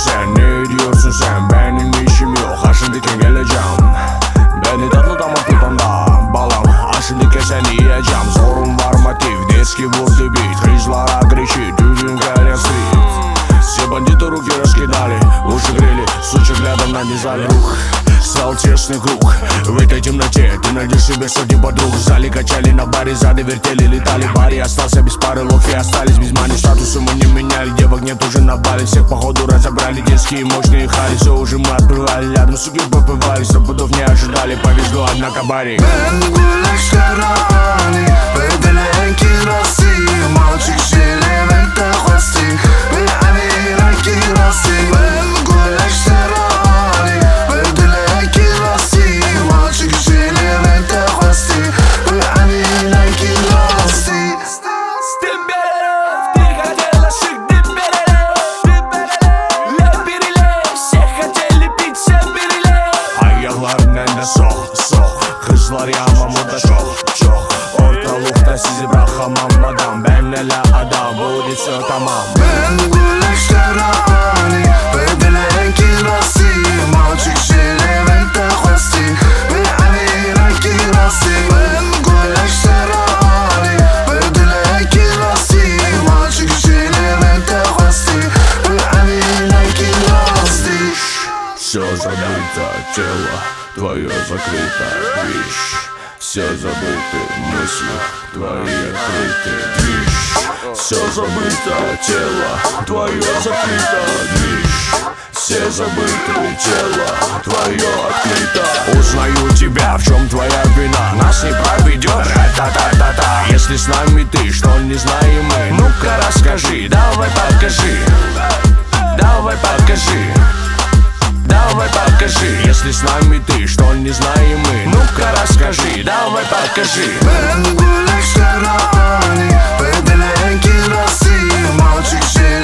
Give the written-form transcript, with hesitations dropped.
sen, ne diyorsun sen? Benim işim yok, aşındıkken geleceğim. Beni tatlı damak tutanda balam, aşındıkken seni yiyeceğim. Sorun var motiv, детский вурды бит. Кrizlara кричит, düzgün gelen street. Все бандиты руки раскидали, уши грели, сучек рядом на низали. Рух, стал тесный круг. В этой темноте ты найдешь себе сотни подруг. В зале качали на баре, зады вертели, летали баре. Остался без пары, лохи остались без мани. Статусы мы не меняли, девок нет уже на бале. Всех походу разобрали, детские мощные хари. Все уже мы открывали, рядом суки попивали. Сто пудов не ожидали, повезло, однако барик. Мальчик жили в это хвосты. Kızlar yağmamada çok Ortalıkta sizi bırakamam. Ben hele adam, bu dit все tamam. Ben гуляшкара они выделенки росы. Мальчик жили в это хвосты. Они раки росы. Ben гуляшкара они выделенки росы. Мальчик жили в это хвосты. Они раки росы. Все забыто, тело твое закрыто, вещь. Все забыты мысли твои открыты, вещь. Все забыто, тело твое закрыто, вещь. Все забыты, тело твое открыто. Узнаю тебя, в чем твоя вина? Нас не проведешь, ра-та-та-та-та. Если с нами ты, что не знаем мы, ну-ка расскажи, давай покажи. Давай покажи. Давай покажи, если с нами ты, что не знаем мы, ну-ка расскажи, давай покажи. Ben гуляшкара они выделенки росы. Мальчик жили